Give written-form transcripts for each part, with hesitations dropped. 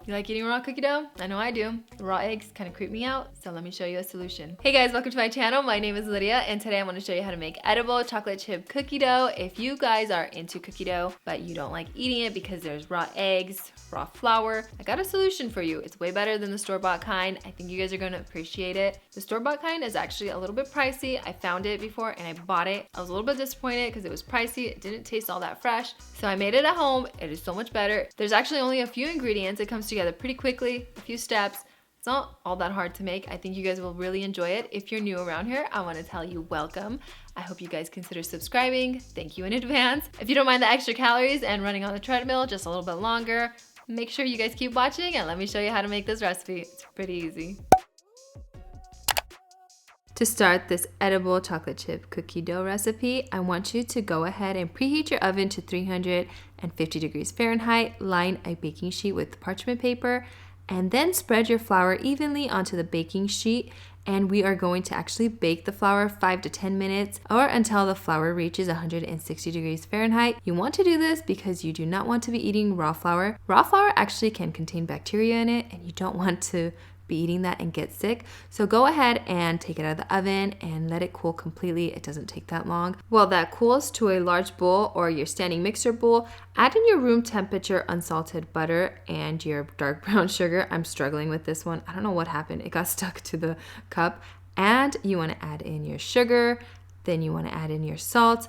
You like eating raw cookie dough? I know I do. Raw eggs kind of creep me out, so let me show you a solution. Hey guys, welcome to my channel. My name is Lydia, and today I'm going to show you how to make edible chocolate chip cookie dough. If you guys are into cookie dough, but you don't like eating it because there's raw eggs, raw flour, I got a solution for you. It's way better than the store-bought kind. I think you guys are going to appreciate it. The store-bought kind is actually a little bit pricey. I found it before and I bought it. I was a little bit disappointed because it was pricey. It didn't taste all that fresh. So I made it at home. It is so much better. There's actually only a few ingredients. It comes together pretty quickly, a few steps. It's not all that hard to make. I think you guys will really enjoy it. If you're new around here, I want to tell you welcome. I hope you guys consider subscribing. Thank you in advance. If you don't mind the extra calories and running on the treadmill just a little bit longer, make sure you guys keep watching and let me show you how to make this recipe. It's pretty easy. To start this edible chocolate chip cookie dough recipe, I want you to go ahead and preheat your oven to 350 degrees Fahrenheit, line a baking sheet with parchment paper, and then spread your flour evenly onto the baking sheet. And we are going to actually bake the flour 5 to 10 minutes or until the flour reaches 160 degrees Fahrenheit. You want to do this because you do not want to be eating raw flour. Raw flour actually can contain bacteria in it, and you don't want to be eating that and get sick. So go ahead and take it out of the oven and let it cool completely. It doesn't take that long. While that cools to a large bowl or your standing mixer bowl, add in your room temperature unsalted butter and your dark brown sugar. I'm struggling with this one. I don't know what happened. It got stuck to the cup. And you want to add in your sugar. Then you want to add in your salt.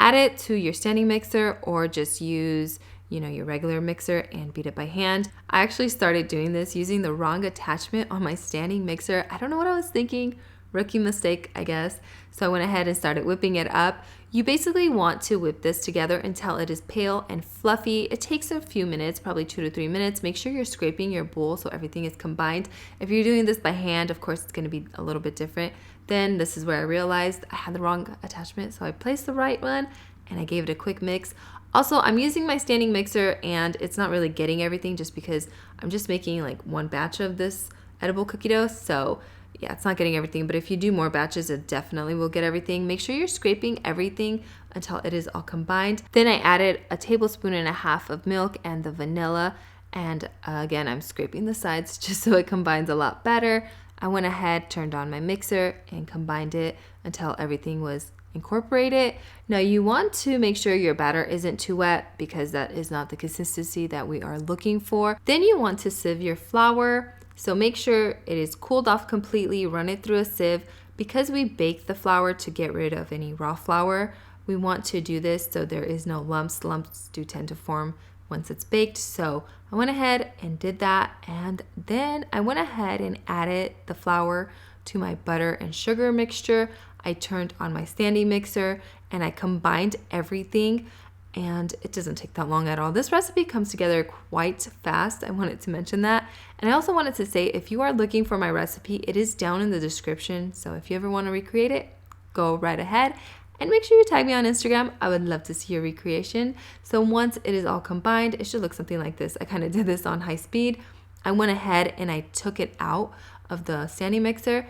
Add it to your standing mixer or just use your regular mixer and beat it by hand. I actually started doing this using the wrong attachment on my standing mixer. I don't know what I was thinking. Rookie mistake, I guess. So I went ahead and started whipping it up. You basically want to whip this together until it is pale and fluffy. It takes a few minutes, probably 2 to 3 minutes. Make sure you're scraping your bowl so everything is combined. If you're doing this by hand, of course, it's going to be a little bit different. Then this is where I realized I had the wrong attachment. So I placed the right one and I gave it a quick mix. Also, I'm using my standing mixer and it's not really getting everything just because I'm just making like one batch of this edible cookie dough. So yeah, it's not getting everything, but if you do more batches, it definitely will get everything. Make sure you're scraping everything until it is all combined. Then I added a tablespoon and a half of milk and the vanilla. And again, I'm scraping the sides just so it combines a lot better. I went ahead, turned on my mixer and combined it until everything was incorporated. Now you want to make sure your batter isn't too wet because that is not the consistency that we are looking for. Then you want to sieve your flour. So make sure it is cooled off completely, run it through a sieve. Because we baked the flour to get rid of any raw flour, we want to do this so there is no lumps. Lumps do tend to form once it's baked. So I went ahead and did that, and then I went ahead and added the flour to my butter and sugar mixture. I turned on my standing mixer and I combined everything, and it doesn't take that long at all. This recipe comes together quite fast. I wanted to mention that. And I also wanted to say, if you are looking for my recipe, it is down in the description. So if you ever want to recreate it, go right ahead. And make sure you tag me on Instagram. I would love to see your recreation. So once it is all combined, it should look something like this. I kind of did this on high speed. I went ahead and I took it out of the standing mixer,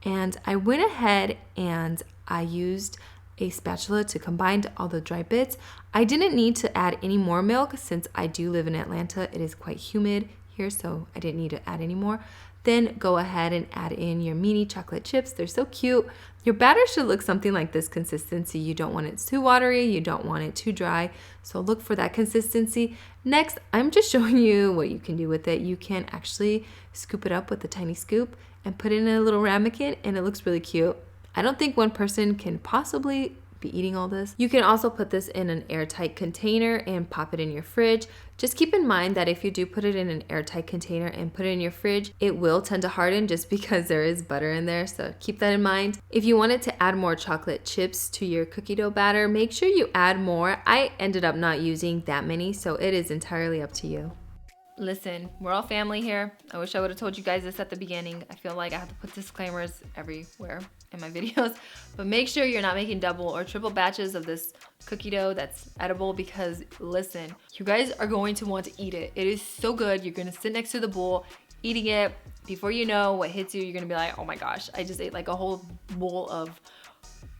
and I went ahead and I used a spatula to combine all the dry bits. I didn't need to add any more milk since I do live in Atlanta. It is quite humid here, so I didn't need to add any more. Then go ahead and add in your mini chocolate chips. They're so cute. Your batter should look something like this consistency. You don't want it too watery, you don't want it too dry. So look for that consistency. Next, I'm just showing you what you can do with it. You can actually scoop it up with a tiny scoop and put it in a little ramekin, and it looks really cute. I don't think one person can possibly be eating all this. You can also put this in an airtight container and pop it in your fridge. Just keep in mind that if you do put it in an airtight container and put it in your fridge, it will tend to harden just because there is butter in there. So keep that in mind. If you wanted to add more chocolate chips to your cookie dough batter, make sure you add more. I ended up not using that many, so it is entirely up to you. Listen, we're all family here. I wish I would have told you guys this at the beginning. I feel like I have to put disclaimers everywhere in my videos, but make sure you're not making double or triple batches of this cookie dough that's edible, because listen, you guys are going to want to eat it. It is so good. You're going to sit next to the bowl eating it. Before you know what hits you, you're going to be like, oh my gosh, I just ate like a whole bowl of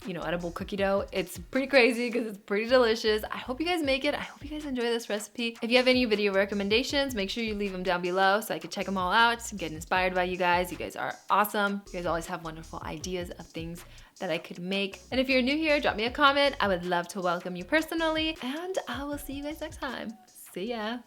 edible cookie dough. It's pretty crazy because it's pretty delicious. I hope you guys make it. I hope you guys enjoy this recipe. If you have any video recommendations, make sure you leave them down below so I can check them all out and get inspired by you guys. You guys are awesome. You guys always have wonderful ideas of things that I could make. And if you're new here, drop me a comment. I would love to welcome you personally, and I will see you guys next time. See ya.